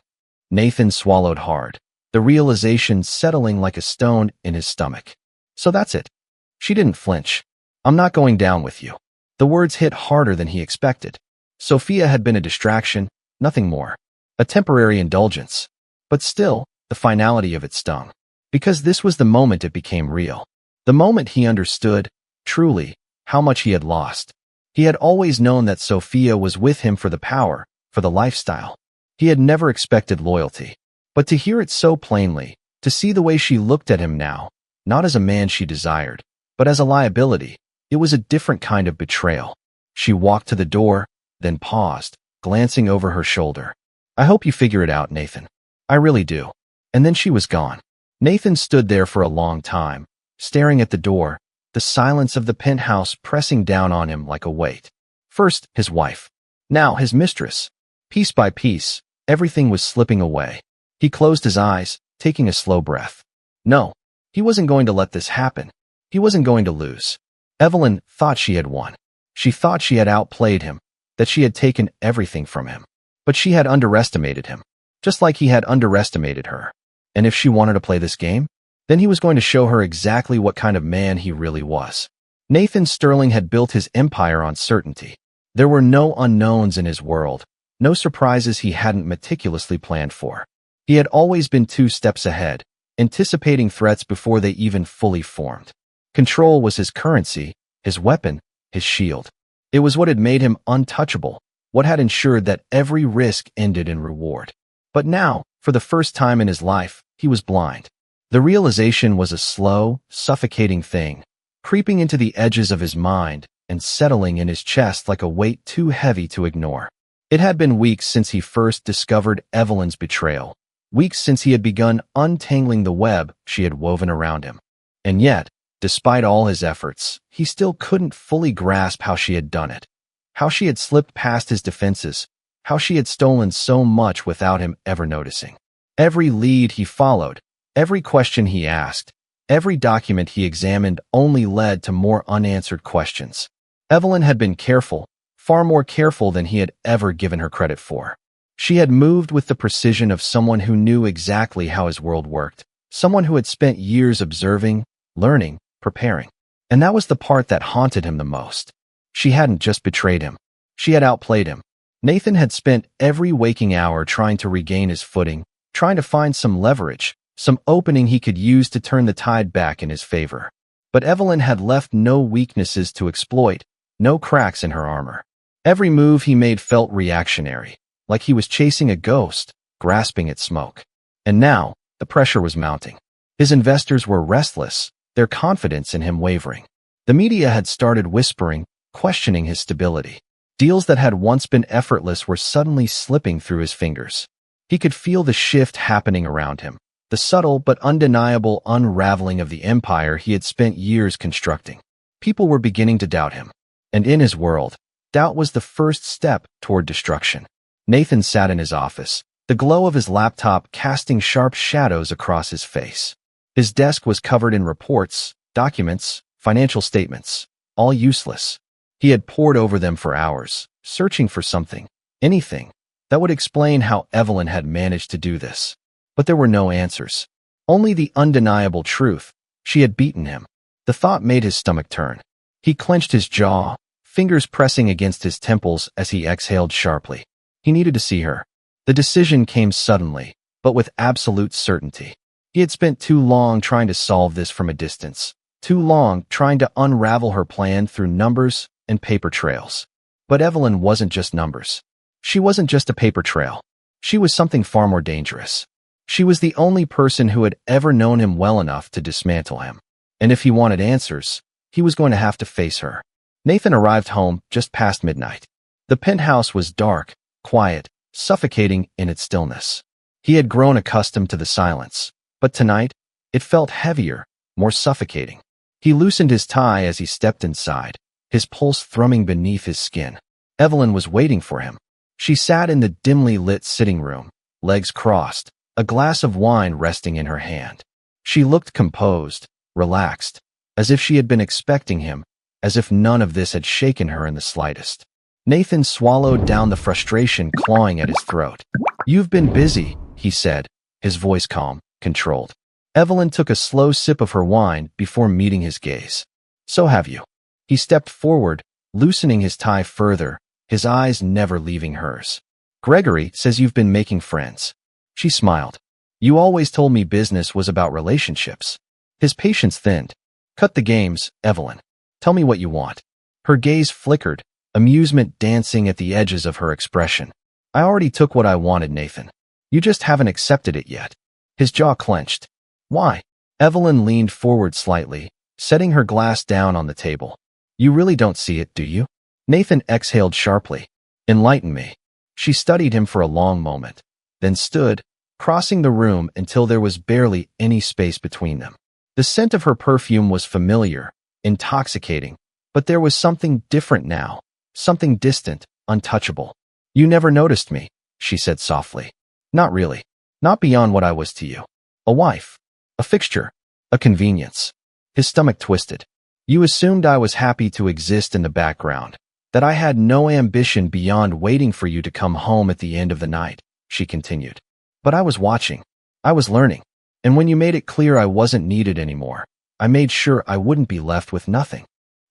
Nathan swallowed hard, the realization settling like a stone in his stomach. So that's it. She didn't flinch. I'm not going down with you. The words hit harder than he expected. Sophia had been a distraction, nothing more. A temporary indulgence. But still, the finality of it stung. Because this was the moment it became real. The moment he understood, truly, how much he had lost. He had always known that Sophia was with him for the power, for the lifestyle. He had never expected loyalty. But to hear it so plainly, to see the way she looked at him now, not as a man she desired, but as a liability, it was a different kind of betrayal. She walked to the door, then paused, glancing over her shoulder. I hope you figure it out, Nathan. I really do. And then she was gone. Nathan stood there for a long time, staring at the door, the silence of the penthouse pressing down on him like a weight. First, his wife. Now, his mistress. Piece by piece, everything was slipping away. He closed his eyes, taking a slow breath. No, he wasn't going to let this happen. He wasn't going to lose. Evelyn thought she had won. She thought she had outplayed him, that she had taken everything from him. But she had underestimated him, just like he had underestimated her. And if she wanted to play this game, then he was going to show her exactly what kind of man he really was. Nathan Sterling had built his empire on certainty. There were no unknowns in his world, no surprises he hadn't meticulously planned for. He had always been 2 steps ahead, anticipating threats before they even fully formed. Control was his currency, his weapon, his shield. It was what had made him untouchable, what had ensured that every risk ended in reward. But now, for the first time in his life, he was blind. The realization was a slow, suffocating thing, creeping into the edges of his mind and settling in his chest like a weight too heavy to ignore. It had been weeks since he first discovered Evelyn's betrayal, weeks since he had begun untangling the web she had woven around him. And yet, despite all his efforts, he still couldn't fully grasp how she had done it, how she had slipped past his defenses, how she had stolen so much without him ever noticing. Every lead he followed, every question he asked, every document he examined only led to more unanswered questions. Evelyn had been careful, far more careful than he had ever given her credit for. She had moved with the precision of someone who knew exactly how his world worked, someone who had spent years observing, learning, preparing. And that was the part that haunted him the most. She hadn't just betrayed him. She had outplayed him. Nathan had spent every waking hour trying to regain his footing, trying to find some leverage, some opening he could use to turn the tide back in his favor. But Evelyn had left no weaknesses to exploit, no cracks in her armor. Every move he made felt reactionary, like he was chasing a ghost, grasping at smoke. And now, the pressure was mounting. His investors were restless, their confidence in him wavering. The media had started whispering, questioning his stability. Deals that had once been effortless were suddenly slipping through his fingers. He could feel the shift happening around him, the subtle but undeniable unraveling of the empire he had spent years constructing. People were beginning to doubt him. And in his world, doubt was the first step toward destruction. Nathan sat in his office, the glow of his laptop casting sharp shadows across his face. His desk was covered in reports, documents, financial statements, all useless. He had pored over them for hours, searching for something, anything, that would explain how Evelyn had managed to do this. But there were no answers. Only the undeniable truth. She had beaten him. The thought made his stomach turn. He clenched his jaw, fingers pressing against his temples as he exhaled sharply. He needed to see her. The decision came suddenly, but with absolute certainty. He had spent too long trying to solve this from a distance, too long trying to unravel her plan through numbers and paper trails. But Evelyn wasn't just numbers. She wasn't just a paper trail. She was something far more dangerous. She was the only person who had ever known him well enough to dismantle him. And if he wanted answers, he was going to have to face her. Nathan arrived home just past midnight. The penthouse was dark, quiet, suffocating in its stillness. He had grown accustomed to the silence, but tonight, it felt heavier, more suffocating. He loosened his tie as he stepped inside, his pulse thrumming beneath his skin. Evelyn was waiting for him. She sat in the dimly lit sitting room, legs crossed, a glass of wine resting in her hand. She looked composed, relaxed, as if she had been expecting him, as if none of this had shaken her in the slightest. Nathan swallowed down the frustration clawing at his throat. "You've been busy," he said, his voice calm, controlled. Evelyn took a slow sip of her wine before meeting his gaze. "So have you." He stepped forward, loosening his tie further, his eyes never leaving hers. "Gregory says you've been making friends." She smiled. "You always told me business was about relationships." His patience thinned. "Cut the games, Evelyn. Tell me what you want." Her gaze flickered, amusement dancing at the edges of her expression. "I already took what I wanted, Nathan. You just haven't accepted it yet." His jaw clenched. "Why?" Evelyn leaned forward slightly, setting her glass down on the table. "You really don't see it, do you?" Nathan exhaled sharply. "Enlighten me." She studied him for a long moment, then stood, crossing the room until there was barely any space between them. The scent of her perfume was familiar, intoxicating, but there was something different now, something distant, untouchable. "You never noticed me," she said softly. "Not really. Not beyond what I was to you. A wife. A fixture. A convenience." His stomach twisted. "You assumed I was happy to exist in the background, that I had no ambition beyond waiting for you to come home at the end of the night," she continued. "But I was watching. I was learning. And when you made it clear I wasn't needed anymore, I made sure I wouldn't be left with nothing."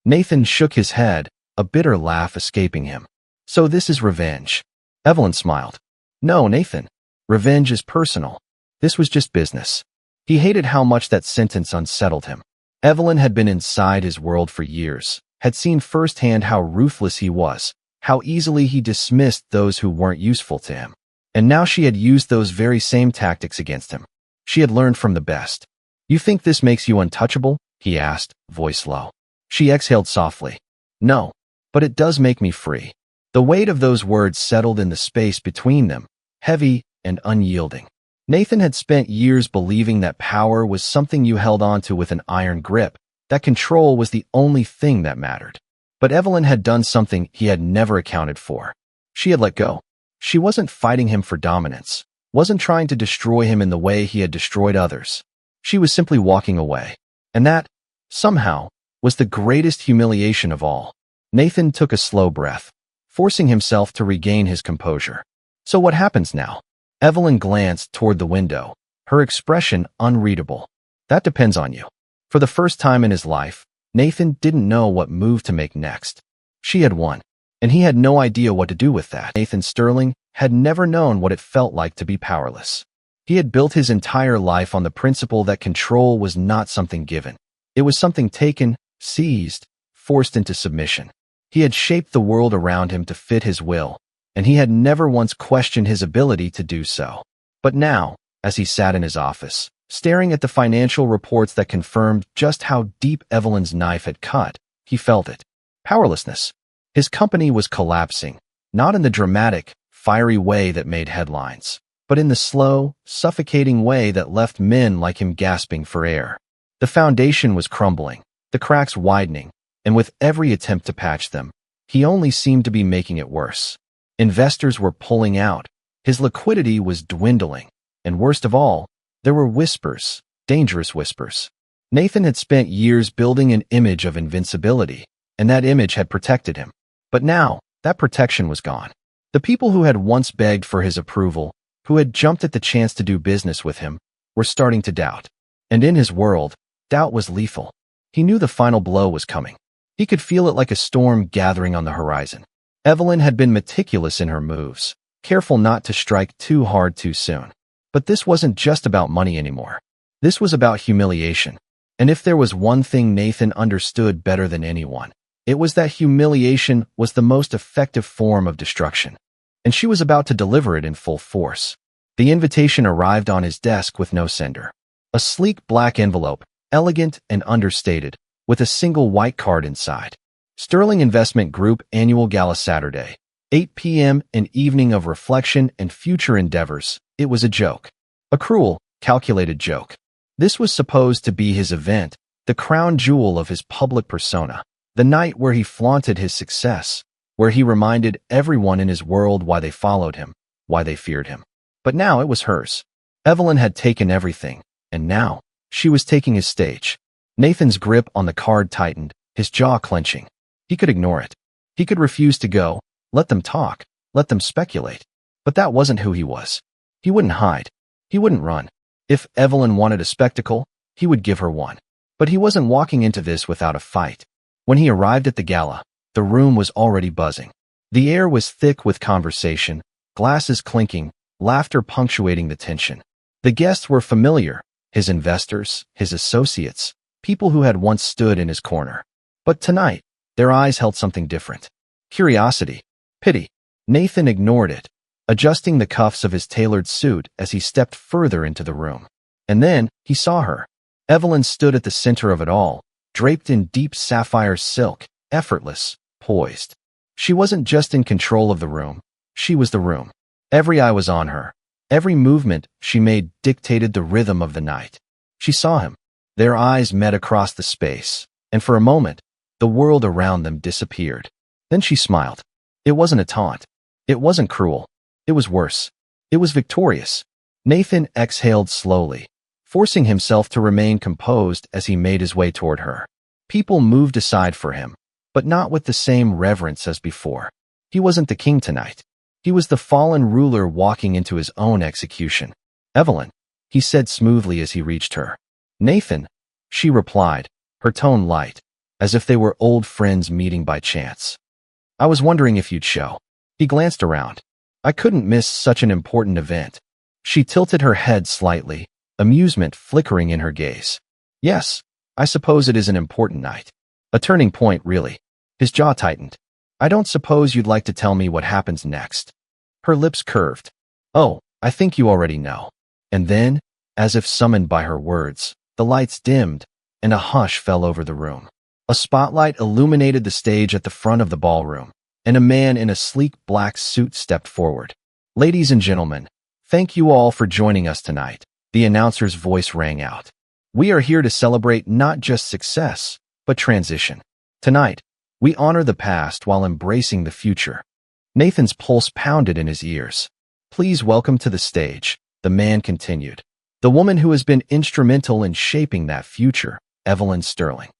Nathan shook his head, a bitter laugh escaping him. "So this is revenge?" Evelyn smiled. "No, Nathan. Revenge is personal. This was just business." He hated how much that sentence unsettled him. Evelyn had been inside his world for years, had seen firsthand how ruthless he was, how easily he dismissed those who weren't useful to him. And now she had used those very same tactics against him. She had learned from the best. "You think this makes you untouchable?" he asked, voice low. She exhaled softly. "No, but it does make me free." The weight of those words settled in the space between them, heavy and unyielding. Nathan had spent years believing that power was something you held onto with an iron grip, that control was the only thing that mattered. But Evelyn had done something he had never accounted for. She had let go. She wasn't fighting him for dominance, wasn't trying to destroy him in the way he had destroyed others. She was simply walking away. And that, somehow, was the greatest humiliation of all. Nathan took a slow breath, forcing himself to regain his composure. "So what happens now?" Evelyn glanced toward the window, her expression unreadable. "That depends on you." For the first time in his life, Nathan didn't know what move to make next. She had won, and he had no idea what to do with that. Nathan Sterling had never known what it felt like to be powerless. He had built his entire life on the principle that control was not something given. It was something taken, seized, forced into submission. He had shaped the world around him to fit his will, and he had never once questioned his ability to do so. But now, as he sat in his office, staring at the financial reports that confirmed just how deep Evelyn's knife had cut, he felt it. Powerlessness. His company was collapsing, not in the dramatic, fiery way that made headlines, but in the slow, suffocating way that left men like him gasping for air. The foundation was crumbling, the cracks widening, and with every attempt to patch them, he only seemed to be making it worse. Investors were pulling out, his liquidity was dwindling, and worst of all, there were whispers, dangerous whispers. Nathan had spent years building an image of invincibility, and that image had protected him. But now, that protection was gone. The people who had once begged for his approval, who had jumped at the chance to do business with him, were starting to doubt. And in his world, doubt was lethal. He knew the final blow was coming. He could feel it like a storm gathering on the horizon. Evelyn had been meticulous in her moves, careful not to strike too hard too soon. But this wasn't just about money anymore. This was about humiliation. And if there was one thing Nathan understood better than anyone, it was that humiliation was the most effective form of destruction. And she was about to deliver it in full force. The invitation arrived on his desk with no sender. A sleek black envelope, elegant and understated, with a single white card inside. Sterling Investment Group Annual Gala Saturday, 8 p.m., an evening of reflection and future endeavors. It was a joke. A cruel, calculated joke. This was supposed to be his event, the crown jewel of his public persona, the night where he flaunted his success, where he reminded everyone in his world why they followed him, why they feared him. But now it was hers. Evelyn had taken everything, and now she was taking his stage. Nathan's grip on the card tightened, his jaw clenching. He could ignore it. He could refuse to go, let them talk, let them speculate. But that wasn't who he was. He wouldn't hide. He wouldn't run. If Evelyn wanted a spectacle, he would give her one. But he wasn't walking into this without a fight. When he arrived at the gala, the room was already buzzing. The air was thick with conversation, glasses clinking, laughter punctuating the tension. The guests were familiar, his investors, his associates, people who had once stood in his corner. But tonight, their eyes held something different. Curiosity. Pity. Nathan ignored it, adjusting the cuffs of his tailored suit as he stepped further into the room. And then he saw her. Evelyn stood at the center of it all, draped in deep sapphire silk, effortless, poised. She wasn't just in control of the room. She was the room. Every eye was on her. Every movement she made dictated the rhythm of the night. She saw him. Their eyes met across the space, and for a moment, the world around them disappeared. Then she smiled. It wasn't a taunt. It wasn't cruel. It was worse. It was victorious. Nathan exhaled slowly, forcing himself to remain composed as he made his way toward her. People moved aside for him, but not with the same reverence as before. He wasn't the king tonight. He was the fallen ruler walking into his own execution. Evelyn, he said smoothly as he reached her. Nathan, she replied, her tone light, as if they were old friends meeting by chance. I was wondering if you'd show. He glanced around. I couldn't miss such an important event. She tilted her head slightly, amusement flickering in her gaze. Yes, I suppose it is an important night. A turning point, really. His jaw tightened. I don't suppose you'd like to tell me what happens next. Her lips curved. Oh, I think you already know. And then, as if summoned by her words, the lights dimmed, and a hush fell over the room. A spotlight illuminated the stage at the front of the ballroom, and a man in a sleek black suit stepped forward. Ladies and gentlemen, thank you all for joining us tonight, the announcer's voice rang out. We are here to celebrate not just success, but transition. Tonight, we honor the past while embracing the future. Nathan's pulse pounded in his ears. Please welcome to the stage, the man continued, the woman who has been instrumental in shaping that future, Evelyn Sterling.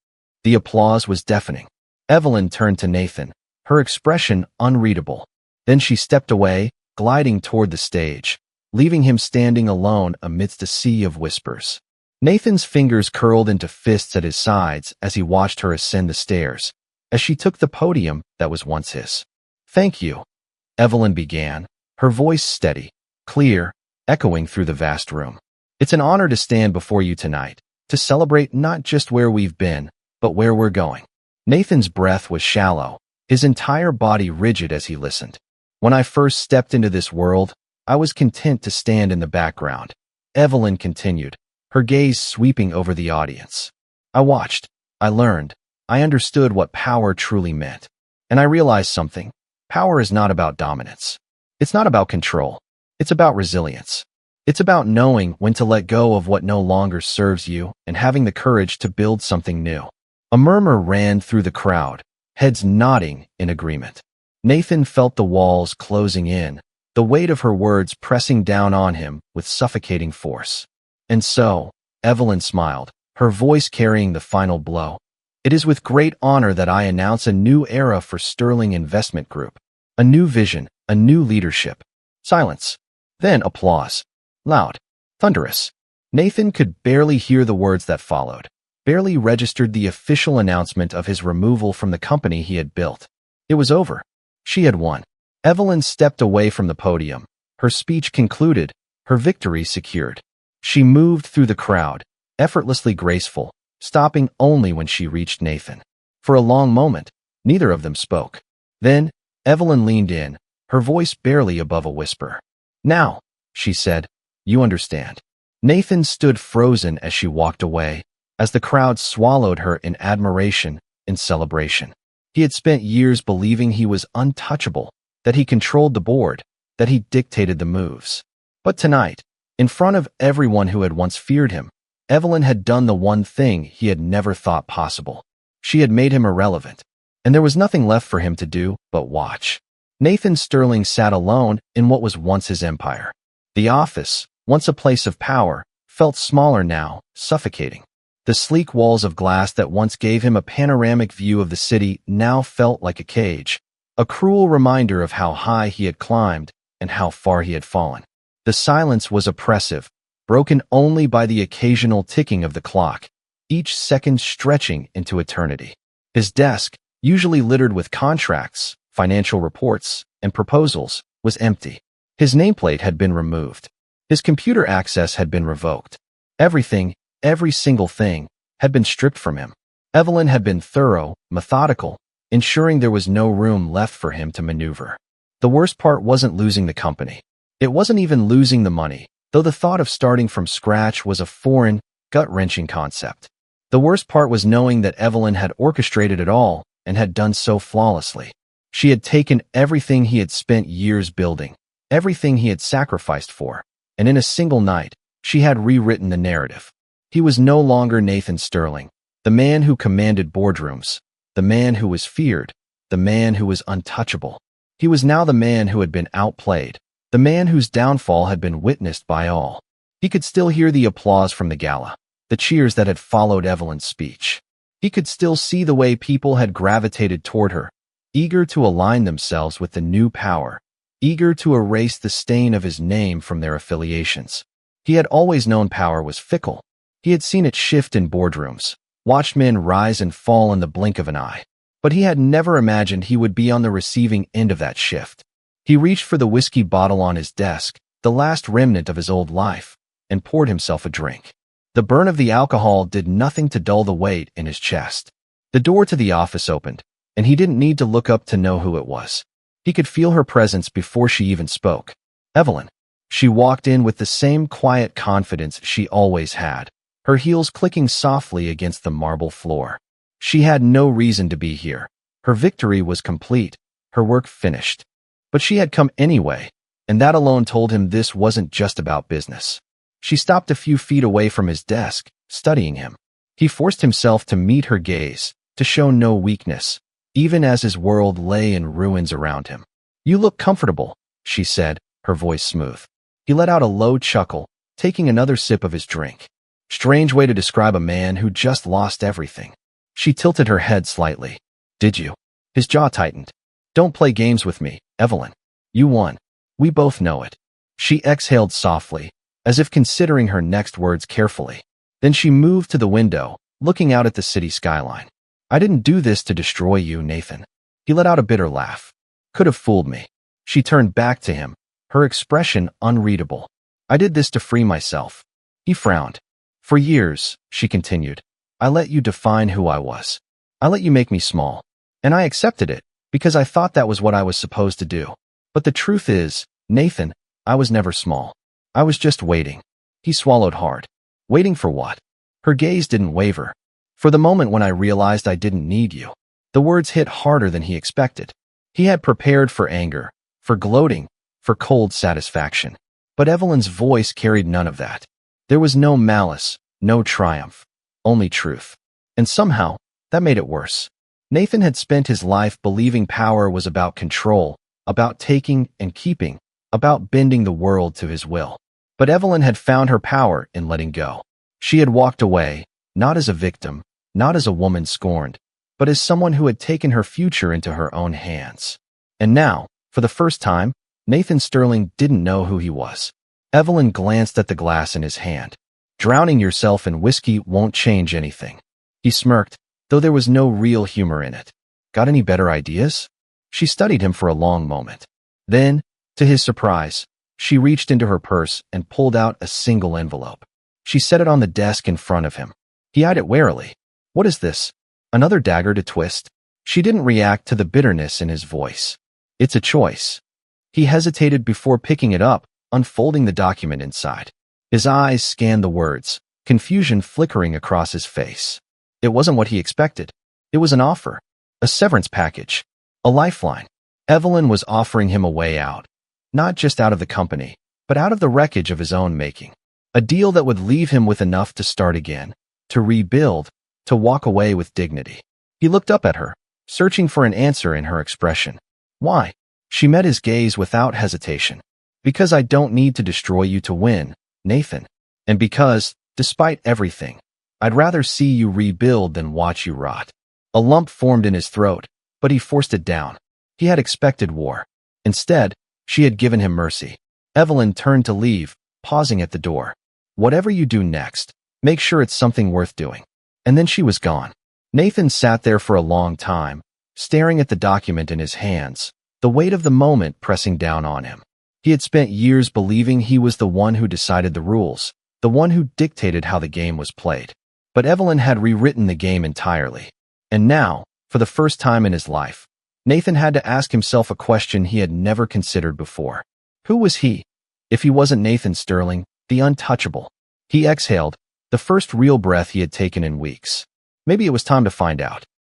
The applause was deafening. Evelyn turned to Nathan, her expression unreadable. Then she stepped away, gliding toward the stage, leaving him standing alone amidst a sea of whispers. Nathan's fingers curled into fists at his sides as he watched her ascend the stairs, as she took the podium that was once his. Thank you, Evelyn began, her voice steady, clear, echoing through the vast room. It's an honor to stand before you tonight, to celebrate not just where we've been, but where we're going. Nathan's breath was shallow, his entire body rigid as he listened. When I first stepped into this world, I was content to stand in the background. Evelyn continued, her gaze sweeping over the audience. I watched, I learned, I understood what power truly meant. And I realized something. Power is not about dominance. It's not about control. It's about resilience. It's about knowing when to let go of what no longer serves you and having the courage to build something new. A murmur ran through the crowd, heads nodding in agreement. Nathan felt the walls closing in, the weight of her words pressing down on him with suffocating force. And so, Evelyn smiled, her voice carrying the final blow. It is with great honor that I announce a new era for Sterling Investment Group. A new vision, a new leadership. Silence. Then applause. Loud. Thunderous. Nathan could barely hear the words that followed, barely registered the official announcement of his removal from the company he had built. It was over. She had won. Evelyn stepped away from the podium. Her speech concluded, her victory secured. She moved through the crowd, effortlessly graceful, stopping only when she reached Nathan. For a long moment, neither of them spoke. Then, Evelyn leaned in, her voice barely above a whisper. "Now," she said, "you understand." Nathan stood frozen as she walked away, as the crowd swallowed her in admiration and celebration. He had spent years believing he was untouchable, that he controlled the board, that he dictated the moves. But tonight, in front of everyone who had once feared him, Evelyn had done the one thing he had never thought possible. She had made him irrelevant, and there was nothing left for him to do but watch. Nathan Sterling sat alone in what was once his empire. The office, once a place of power, felt smaller now, suffocating. The sleek walls of glass that once gave him a panoramic view of the city now felt like a cage, a cruel reminder of how high he had climbed and how far he had fallen. The silence was oppressive, broken only by the occasional ticking of the clock, each second stretching into eternity. His desk, usually littered with contracts, financial reports, and proposals, was empty. His nameplate had been removed. His computer access had been revoked. Everything, every single thing, had been stripped from him. Evelyn had been thorough, methodical, ensuring there was no room left for him to maneuver. The worst part wasn't losing the company. It wasn't even losing the money, though the thought of starting from scratch was a foreign, gut-wrenching concept. The worst part was knowing that Evelyn had orchestrated it all and had done so flawlessly. She had taken everything he had spent years building, everything he had sacrificed for, and in a single night, she had rewritten the narrative. He was no longer Nathan Sterling, the man who commanded boardrooms, the man who was feared, the man who was untouchable. He was now the man who had been outplayed, the man whose downfall had been witnessed by all. He could still hear the applause from the gala, the cheers that had followed Evelyn's speech. He could still see the way people had gravitated toward her, eager to align themselves with the new power, eager to erase the stain of his name from their affiliations. He had always known power was fickle. He had seen it shift in boardrooms, watched men rise and fall in the blink of an eye. But he had never imagined he would be on the receiving end of that shift. He reached for the whiskey bottle on his desk, the last remnant of his old life, and poured himself a drink. The burn of the alcohol did nothing to dull the weight in his chest. The door to the office opened, and he didn't need to look up to know who it was. He could feel her presence before she even spoke. Evelyn. She walked in with the same quiet confidence she always had, her heels clicking softly against the marble floor. She had no reason to be here. Her victory was complete, her work finished. But she had come anyway, and that alone told him this wasn't just about business. She stopped a few feet away from his desk, studying him. He forced himself to meet her gaze, to show no weakness, even as his world lay in ruins around him. "You look comfortable," she said, her voice smooth. He let out a low chuckle, taking another sip of his drink. Strange way to describe a man who just lost everything. She tilted her head slightly. "Did you?" His jaw tightened. "Don't play games with me, Evelyn. You won. We both know it." She exhaled softly, as if considering her next words carefully. Then she moved to the window, looking out at the city skyline. "I didn't do this to destroy you, Nathan." He let out a bitter laugh. "Could have fooled me." She turned back to him, her expression unreadable. "I did this to free myself." He frowned. "For years," she continued, "I let you define who I was. I let you make me small. And I accepted it, because I thought that was what I was supposed to do. But the truth is, Nathan, I was never small. I was just waiting." He swallowed hard. "Waiting for what?" Her gaze didn't waver. "For the moment when I realized I didn't need you." The words hit harder than he expected. He had prepared for anger, for gloating, for cold satisfaction. But Evelyn's voice carried none of that. There was no malice, no triumph, only truth. And somehow, that made it worse. Nathan had spent his life believing power was about control, about taking and keeping, about bending the world to his will. But Evelyn had found her power in letting go. She had walked away, not as a victim, not as a woman scorned, but as someone who had taken her future into her own hands. And now, for the first time, Nathan Sterling didn't know who he was. Evelyn glanced at the glass in his hand. "Drowning yourself in whiskey won't change anything." He smirked, though there was no real humor in it. "Got any better ideas?" She studied him for a long moment. Then, to his surprise, she reached into her purse and pulled out a single envelope. She set it on the desk in front of him. He eyed it warily. What is this? Another dagger to twist? She didn't react to the bitterness in his voice. It's a choice. He hesitated before picking it up, unfolding the document inside. His eyes scanned the words, confusion flickering across his face. It wasn't what he expected. It was an offer. A severance package. A lifeline. Evelyn was offering him a way out. Not just out of the company, but out of the wreckage of his own making. A deal that would leave him with enough to start again, to rebuild, to walk away with dignity. He looked up at her, searching for an answer in her expression. Why? She met his gaze without hesitation. Because I don't need to destroy you to win, Nathan. And because, despite everything, I'd rather see you rebuild than watch you rot. A lump formed in his throat, but he forced it down. He had expected war. Instead, she had given him mercy. Evelyn turned to leave, pausing at the door. Whatever you do next, make sure it's something worth doing. And then she was gone. Nathan sat there for a long time, staring at the document in his hands, the weight of the moment pressing down on him. He had spent years believing he was the one who decided the rules, the one who dictated how the game was played. But Evelyn had rewritten the game entirely. And now, for the first time in his life, Nathan had to ask himself a question he had never considered before. Who was he? If he wasn't Nathan Sterling, the untouchable. He exhaled, the first real breath he had taken in weeks. Maybe it was time to find out.